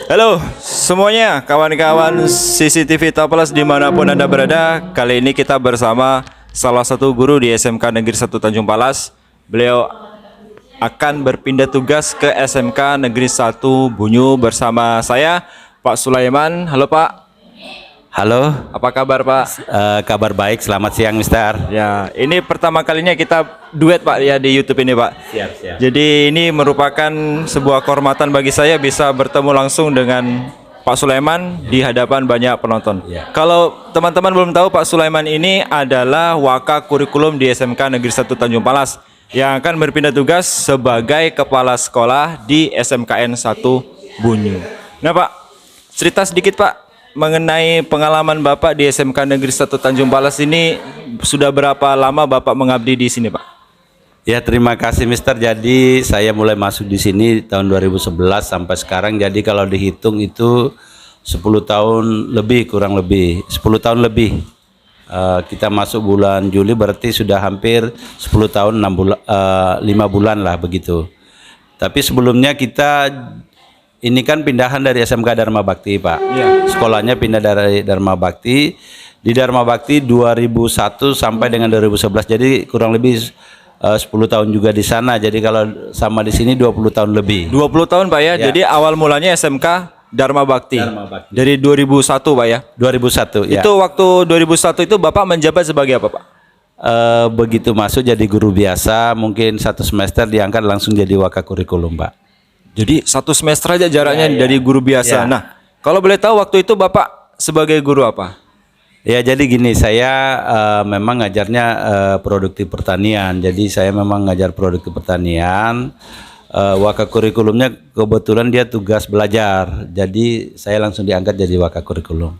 Halo semuanya, kawan-kawan CCTV Toples dimanapun Anda berada. Kali ini kita bersama salah satu guru di SMK Negeri 1 Tanjung Palas. Beliau akan berpindah tugas ke SMK Negeri 1 Bunyu bersama saya, Pak Sulaiman. Halo Pak. Halo, Apa kabar Pak? kabar baik. Selamat siang, Mister. Ya, ini pertama kalinya kita duet Pak ya di YouTube ini Pak. Siap. Jadi ini merupakan sebuah kehormatan bagi saya bisa bertemu langsung dengan Pak Sulaiman di hadapan banyak penonton. Ya. Kalau teman-teman belum tahu, Pak Sulaiman ini adalah Waka Kurikulum di SMK Negeri 1 Tanjung Palas yang akan berpindah tugas sebagai kepala sekolah di SMKN 1 Bunyu. Nah Pak, cerita sedikit Pak mengenai pengalaman Bapak di SMK Negeri 1 Tanjung Palas ini. Sudah berapa lama Bapak mengabdi di sini Pak? Ya, terima kasih, Mister. Jadi saya mulai masuk di sini tahun 2011 sampai sekarang. Jadi kalau dihitung itu 10 tahun lebih, kurang lebih 10 tahun lebih. Kita masuk bulan Juli, berarti sudah hampir 10 tahun 5 bulan lah begitu. Tapi sebelumnya kita ini kan pindahan dari SMK Dharma Bakti, Pak. Iya. Sekolahnya pindah dari Dharma Bakti. Di Dharma Bakti 2001 sampai dengan 2011. Jadi kurang lebih 10 tahun juga di sana. Jadi kalau sama di sini 20 tahun lebih. 20 tahun Pak ya. Ya. Jadi awal mulanya SMK Dharma Bakti. Dharma Bakti. Dari 2001 Pak ya. 2001 ya. Itu waktu 2001 itu Bapak menjabat sebagai apa Pak? Begitu masuk jadi guru biasa, mungkin 1 semester diangkat langsung jadi waka kurikulum, Pak. Jadi 1 semester aja jaraknya Ya. dari guru biasa. Ya. Nah, kalau boleh tahu waktu itu Bapak sebagai guru apa? Ya, jadi gini, saya memang ngajarnya produktif pertanian. Jadi saya memang ngajar produktif pertanian. Waka kurikulumnya kebetulan dia tugas belajar. Jadi saya langsung diangkat jadi waka kurikulum.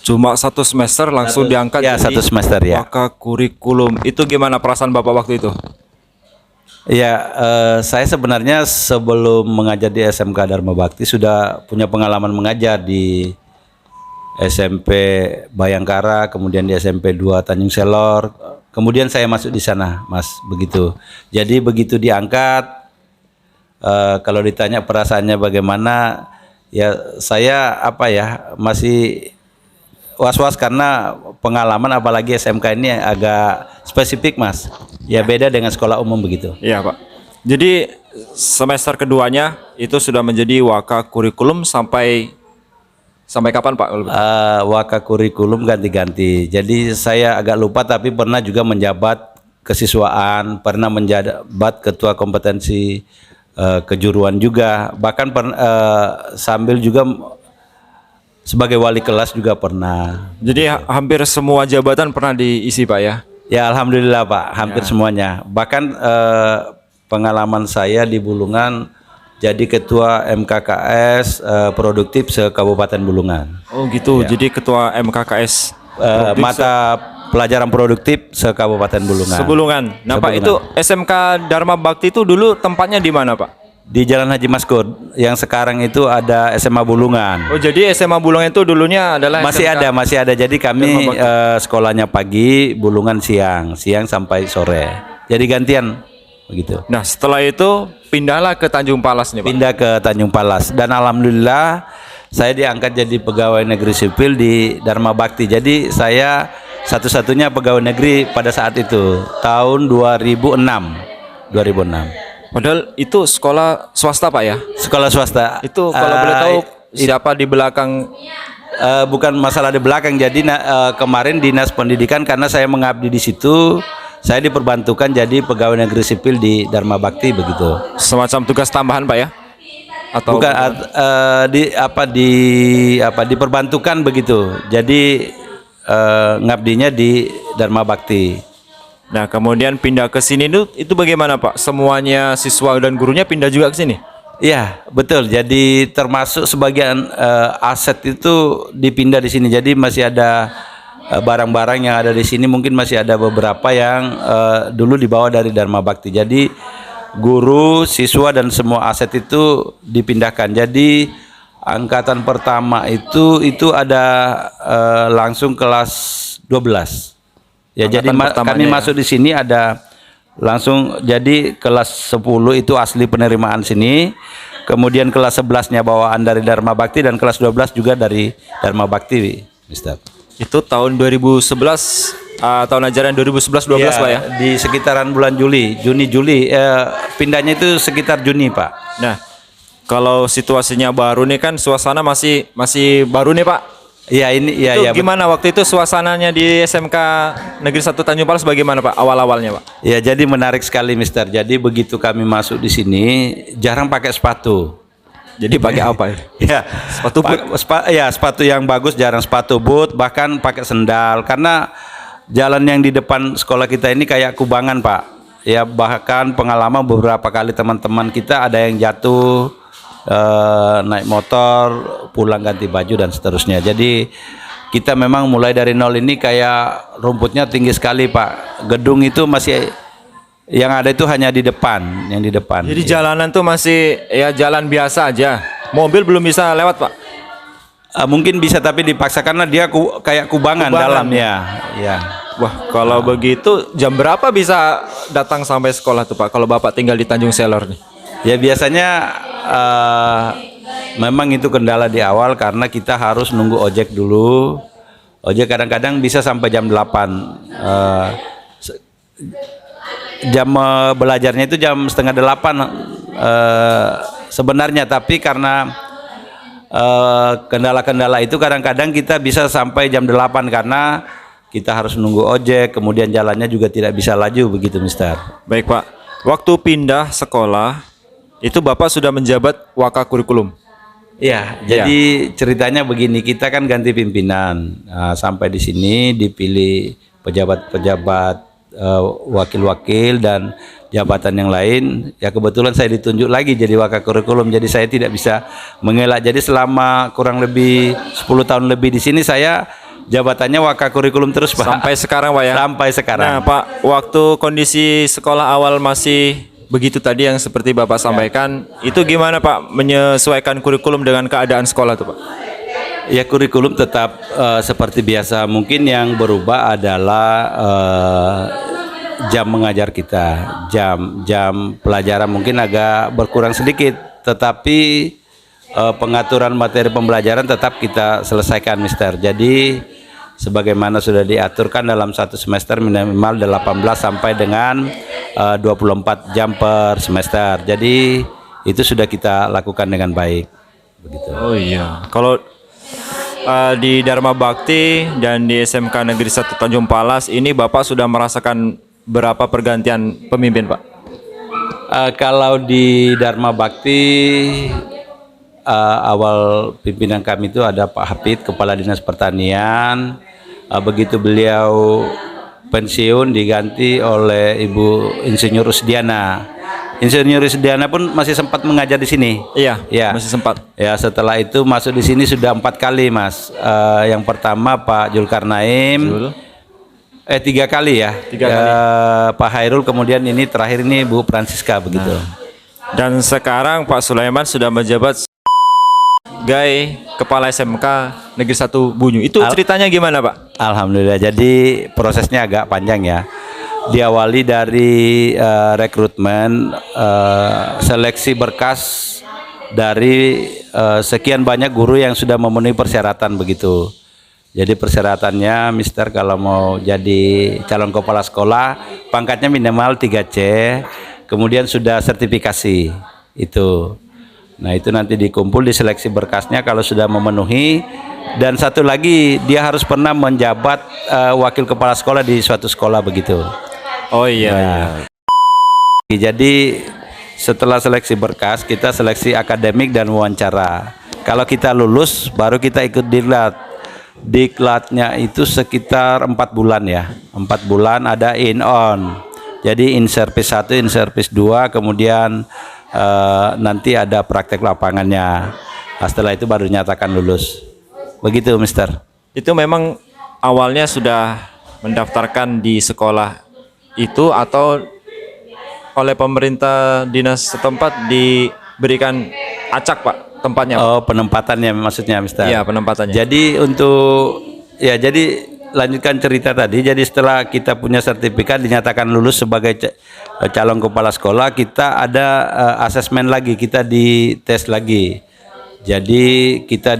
Cuma 1 semester langsung diangkat Ya, jadi 1 semester ya. Waka Kurikulum. Itu gimana perasaan Bapak waktu itu? Ya, saya sebenarnya sebelum mengajar di SMK Dharma Bakti sudah punya pengalaman mengajar di SMP Bayangkara, kemudian di SMP 2 Tanjung Selor. Kemudian saya masuk di sana, Mas, begitu. Jadi begitu diangkat, kalau ditanya perasaannya bagaimana, ya saya masih was-was karena pengalaman, apalagi SMK ini agak spesifik, Mas. Ya beda dengan sekolah umum begitu. Iya Pak. Jadi semester keduanya itu sudah menjadi Waka Kurikulum sampai kapan Pak? Waka kurikulum ganti-ganti. Jadi saya agak lupa, tapi pernah juga menjabat kesiswaan, pernah menjabat ketua kompetensi kejuruan juga, bahkan sambil juga sebagai wali kelas juga pernah. Jadi hampir semua jabatan pernah diisi Pak ya? Ya, alhamdulillah Pak, hampir semuanya. Bahkan pengalaman saya di Bulungan jadi ketua MKKS produktif se-Kabupaten Bulungan. Oh gitu, jadi ketua MKKS Mata pelajaran produktif se-Kabupaten Bulungan. Sebulungan. Nah Pak, itu SMK Dharma Bakti itu dulu tempatnya di mana Pak? Di Jalan Haji Maskur, yang sekarang itu ada SMA Bulungan. Oh jadi SMA Bulungan itu dulunya adalah Masih ada. Jadi kami sekolahnya pagi, Bulungan siang sampai sore. Jadi gantian begitu. Nah setelah itu pindahlah ke Tanjung Palas nih Pak. Pindah ke Tanjung Palas, dan alhamdulillah saya diangkat jadi pegawai negeri sipil di Dharma Bakti. Jadi saya satu-satunya pegawai negeri pada saat itu, tahun 2006. Padahal itu sekolah swasta Pak ya? Sekolah swasta. Itu kalau boleh tahu siapa di belakang? Bukan masalah di belakang. Jadi kemarin dinas pendidikan, karena saya mengabdi di situ, saya diperbantukan jadi pegawai negeri sipil di Dharma Bakti begitu. Semacam tugas tambahan Pak ya? Atau Bukan diperbantukan begitu. Jadi ngabdinya di Dharma Bakti. Nah kemudian pindah ke sini itu bagaimana Pak? Semuanya siswa dan gurunya pindah juga ke sini? Iya, betul. Jadi termasuk sebagian aset itu dipindah di sini. Jadi masih ada barang-barang yang ada di sini, mungkin masih ada beberapa yang dulu dibawa dari Dharma Bakti. Jadi guru, siswa dan semua aset itu dipindahkan. Jadi angkatan pertama itu ada langsung kelas 12. Ya, jadi kami masuk di sini ada langsung, jadi kelas 10 itu asli penerimaan sini. kemudian kelas 11-nya bawaan dari Dharma Bakti, dan kelas 12 juga dari Dharma Bakti, Mister. Itu tahun 2011, tahun ajaran 2011-12 Ya, Pak ya. di sekitaran bulan Juli, Juli, pindahnya itu sekitar Juni, Pak. Nah, kalau situasinya baru nih kan suasana masih baru nih Pak. Iya, ini Itu ya gimana waktu itu suasananya di SMK Negeri 1 Tanjung Palas bagaimana Pak awal-awalnya Pak? ya, jadi menarik sekali, Mister. Jadi begitu kami masuk di sini jarang pakai sepatu. Jadi pakai apa ya? Ya, Sepatu boot? sepatu yang bagus, jarang sepatu boot, bahkan pakai sendal, karena jalan yang di depan sekolah kita ini kayak kubangan, Pak. Ya, bahkan pengalaman beberapa kali teman-teman kita ada yang jatuh, naik motor, pulang ganti baju dan seterusnya. Jadi kita memang mulai dari nol ini kayak rumputnya tinggi sekali, Pak. Gedung itu masih yang ada itu hanya di depan, yang di depan. Jadi jalanan tuh masih ya jalan biasa aja. Mobil belum bisa lewat Pak. Mungkin bisa, tapi dipaksa karena dia kayak kubangan dalam ya. Ya. Wah, kalau begitu jam berapa bisa datang sampai sekolah tuh Pak? Kalau Bapak tinggal di Tanjung Selor nih. Ya biasanya memang itu kendala di awal karena kita harus nunggu ojek dulu. Ojek kadang-kadang bisa sampai jam 8. Jam belajarnya itu jam setengah 8 sebenarnya, tapi karena kendala-kendala itu kadang-kadang kita bisa sampai jam 8 karena kita harus nunggu ojek, kemudian jalannya juga tidak bisa laju begitu, Mister. Baik Pak. Waktu pindah sekolah itu Bapak sudah menjabat wakakurikulum. Iya, jadi ceritanya begini, kita kan ganti pimpinan. Nah, sampai di sini dipilih pejabat-pejabat, wakil-wakil dan jabatan yang lain. Ya kebetulan saya ditunjuk lagi jadi wakakurikulum. Jadi saya tidak bisa mengelak. Jadi selama kurang lebih 10 tahun lebih di sini saya jabatannya wakakurikulum terus, Pak. Sampai sekarang Pak ya. Sampai sekarang. Nah Pak, waktu kondisi sekolah awal masih begitu tadi yang seperti Bapak sampaikan, itu gimana Pak menyesuaikan kurikulum dengan keadaan sekolah tuh Pak? Ya kurikulum tetap seperti biasa. Mungkin yang berubah adalah jam mengajar kita, jam pelajaran mungkin agak berkurang sedikit, tetapi pengaturan materi pembelajaran tetap kita selesaikan, Mister. Jadi sebagaimana sudah diaturkan dalam satu semester minimal 18 sampai dengan 24 jam per semester. Jadi itu sudah kita lakukan dengan baik. Begitu. Oh iya. Kalau di Dharma Bakti dan di SMK Negeri 1 Tanjung Palas ini Bapak sudah merasakan berapa pergantian pemimpin Pak? Kalau di Dharma Bakti awal pimpinan kami itu ada Pak Hafid, Kepala Dinas Pertanian. Begitu beliau pensiun diganti oleh Ibu Insinyur Rusdiana. Insinyur Rusdiana pun masih sempat mengajar di sini. Iya, ya, masih sempat. Ya, setelah itu masuk di sini sudah 4 kali, Mas. Yang pertama Pak Julkarnaim. 3 kali ya. 3 kali. Pak Hairul, kemudian ini terakhir ini Bu Francisca begitu. Dan sekarang Pak Sulaiman sudah menjabat sebagai Kepala SMK Negeri 1 Bunyu. Itu ceritanya gimana Pak? Alhamdulillah. Jadi prosesnya agak panjang ya. Diawali dari rekrutmen, seleksi berkas dari sekian banyak guru yang sudah memenuhi persyaratan begitu. Jadi persyaratannya, Mister, kalau mau jadi calon kepala sekolah pangkatnya minimal 3C, kemudian sudah sertifikasi itu. Nah itu nanti dikumpul di seleksi berkasnya kalau sudah memenuhi, dan satu lagi dia harus pernah menjabat wakil kepala sekolah di suatu sekolah begitu. Oh iya. Nah, jadi setelah seleksi berkas kita seleksi akademik dan wawancara. Kalau kita lulus baru kita ikut diklat. Diklatnya itu sekitar 4 bulan ya. 4 bulan ada in on. Jadi in service 1, in service 2, kemudian nanti ada praktek lapangannya. Nah, setelah itu baru dinyatakan lulus. Begitu, Mister. Itu memang awalnya sudah mendaftarkan di sekolah itu atau oleh pemerintah dinas setempat diberikan acak Pak tempatnya? Oh, penempatannya maksudnya, Mister. Iya, penempatannya. Jadi jadi lanjutkan cerita tadi. Jadi setelah kita punya sertifikat dinyatakan lulus sebagai calon kepala sekolah, kita ada asesmen lagi, kita dites lagi. Jadi kita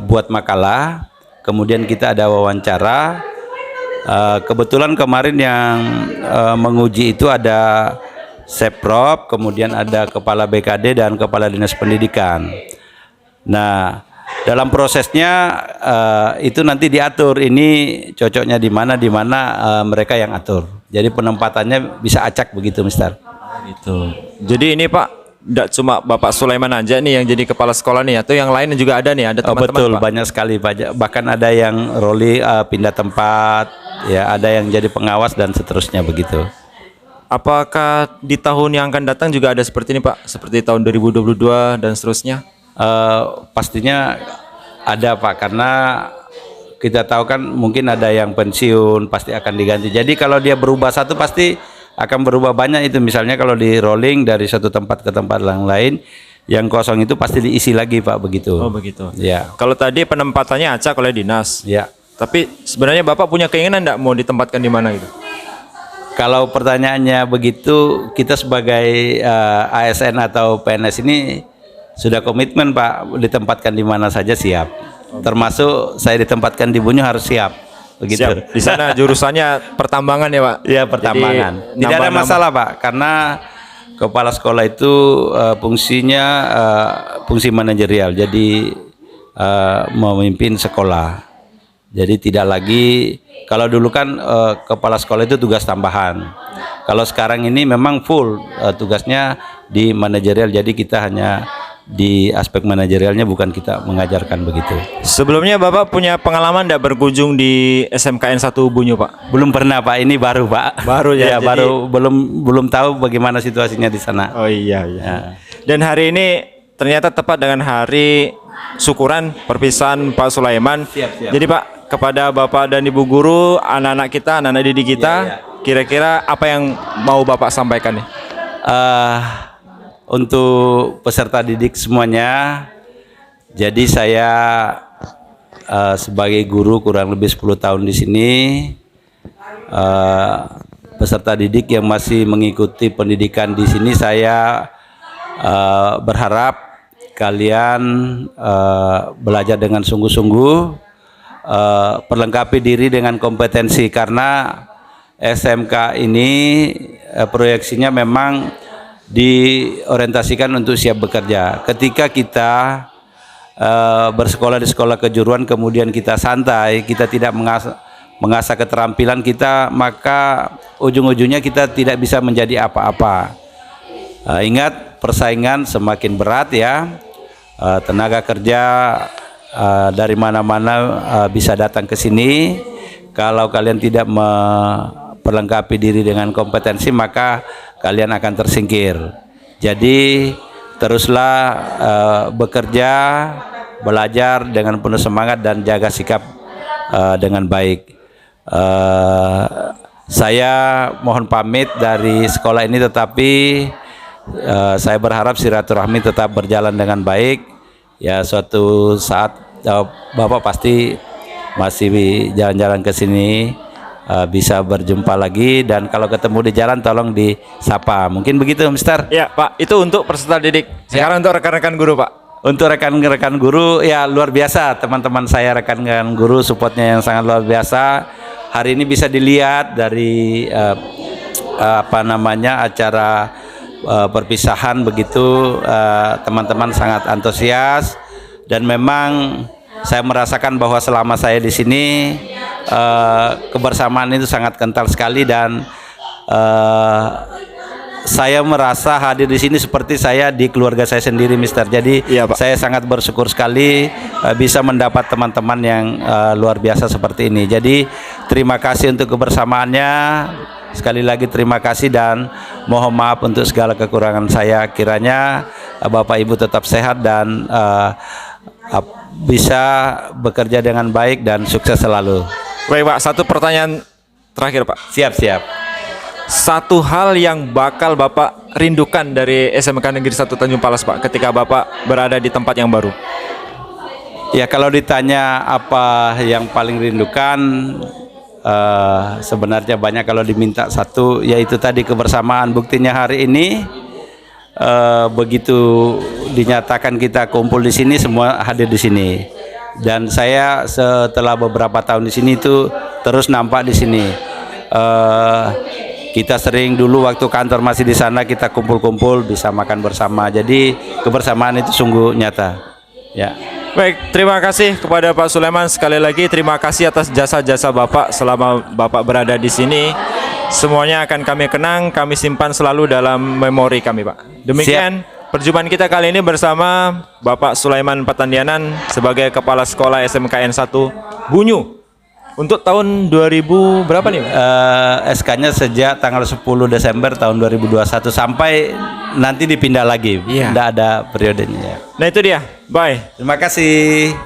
buat makalah, kemudian kita ada wawancara. Kebetulan kemarin yang menguji itu ada Seprov, kemudian ada Kepala BKD dan Kepala Dinas Pendidikan. Nah, dalam prosesnya itu nanti diatur ini cocoknya di mana mereka yang atur. Jadi penempatannya bisa acak begitu, Mister. Gitu. Jadi ini Pak, tidak cuma Bapak Sulaiman aja nih yang jadi kepala sekolah nih, atau yang lain juga ada nih, ada teman-teman betul, Pak? banyak sekali Pak. Bahkan ada yang pindah tempat, ya ada yang jadi pengawas dan seterusnya begitu. Apakah di tahun yang akan datang juga ada seperti ini Pak? Seperti tahun 2022 dan seterusnya? Pastinya ada Pak, karena kita tahu kan mungkin ada yang pensiun, pasti akan diganti. Jadi kalau dia berubah satu pasti akan berubah banyak itu. Misalnya kalau di rolling dari satu tempat ke tempat yang lain, yang kosong itu pasti diisi lagi Pak, begitu. Oh begitu. Ya. Kalau tadi penempatannya acak oleh dinas. Ya. Tapi sebenarnya Bapak punya keinginan enggak mau ditempatkan di mana gitu? Kalau pertanyaannya begitu, kita sebagai ASN atau PNS ini sudah komitmen Pak, ditempatkan di mana saja siap. Termasuk saya ditempatkan di Bunyu harus siap. Begitu. Siap. Di sana jurusannya pertambangan ya Pak? Ya, pertambangan. Jadi, tidak ada masalah Pak, karena kepala sekolah itu fungsinya fungsi manajerial. Jadi memimpin sekolah. Jadi tidak lagi, kalau dulu kan kepala sekolah itu tugas tambahan. Kalau sekarang ini memang full tugasnya di manajerial. Jadi kita hanya di aspek manajerialnya, bukan kita mengajarkan begitu. Sebelumnya Bapak punya pengalaman tidak berkunjung di SMKN 1 Bunyu Pak? Belum pernah Pak, ini baru Pak. Baru ya, jadi... baru belum tahu bagaimana situasinya di sana. Oh iya. Dan hari ini ternyata tepat dengan hari syukuran perpisahan Pak Sulaiman. Siap. Jadi Pak, kepada Bapak dan Ibu guru, anak-anak kita, anak-anak didik kita, kira-kira apa yang mau Bapak sampaikan nih? Untuk peserta didik semuanya, jadi saya sebagai guru kurang lebih 10 tahun di sini, peserta didik yang masih mengikuti pendidikan di sini, saya berharap kalian belajar dengan sungguh-sungguh, perlengkapi diri dengan kompetensi, karena SMK ini proyeksinya memang diorientasikan untuk siap bekerja. Ketika kita bersekolah di sekolah kejuruan kemudian kita santai, kita tidak mengasah keterampilan kita, maka ujung-ujungnya kita tidak bisa menjadi apa-apa. Ingat, persaingan semakin berat ya. Tenaga kerja dari mana-mana bisa datang ke sini. Kalau kalian tidak memperlengkapi diri dengan kompetensi, maka kalian akan tersingkir. Jadi teruslah bekerja, belajar dengan penuh semangat dan jaga sikap dengan baik. Saya mohon pamit dari sekolah ini, tetapi saya berharap silaturahmi tetap berjalan dengan baik. Ya, suatu saat Bapak pasti masih jalan-jalan ke sini, bisa berjumpa lagi, dan kalau ketemu di jalan tolong disapa. Mungkin begitu, Mister. Ya Pak, itu untuk peserta didik. Sekarang untuk rekan-rekan guru Pak. Untuk rekan-rekan guru, ya luar biasa teman-teman saya, rekan-rekan guru, supportnya yang sangat luar biasa. Hari ini bisa dilihat dari acara perpisahan begitu, teman-teman sangat antusias, dan memang saya merasakan bahwa selama saya di sini kebersamaan itu sangat kental sekali, dan saya merasa hadir di sini seperti saya di keluarga saya sendiri, Mister. Jadi iya, Pak. Saya sangat bersyukur sekali bisa mendapat teman-teman yang luar biasa seperti ini. Jadi terima kasih untuk kebersamaannya. Sekali lagi terima kasih dan mohon maaf untuk segala kekurangan saya. Kiranya Bapak Ibu tetap sehat dan bisa bekerja dengan baik dan sukses selalu. Baik Pak, satu pertanyaan terakhir Pak. Siap. Satu hal yang bakal Bapak rindukan dari SMK Negeri 1 Tanjung Palas Pak, ketika Bapak berada di tempat yang baru. Ya, kalau ditanya apa yang paling rindukan, sebenarnya banyak kalau diminta satu, yaitu tadi kebersamaan. Buktinya hari ini begitu dinyatakan kita kumpul di sini, semua hadir di sini. Dan saya setelah beberapa tahun di sini itu terus nampak di sini. Kita sering dulu waktu kantor masih di sana, kita kumpul-kumpul bisa makan bersama. Jadi kebersamaan itu sungguh nyata. Ya. Baik, terima kasih kepada Pak Sulaiman. Sekali lagi terima kasih atas jasa-jasa Bapak selama Bapak berada di sini. Semuanya akan kami kenang, kami simpan selalu dalam memori kami, Pak. Demikian perjumpaan kita kali ini bersama Bapak Sulaiman Patandianan sebagai Kepala Sekolah SMKN 1 Bunyu. Untuk tahun 2000 berapa nih, Pak? SK-nya sejak tanggal 10 Desember tahun 2021 sampai nanti dipindah lagi. Iya. Tidak ada periodenya. Nah itu dia, bye. Terima kasih.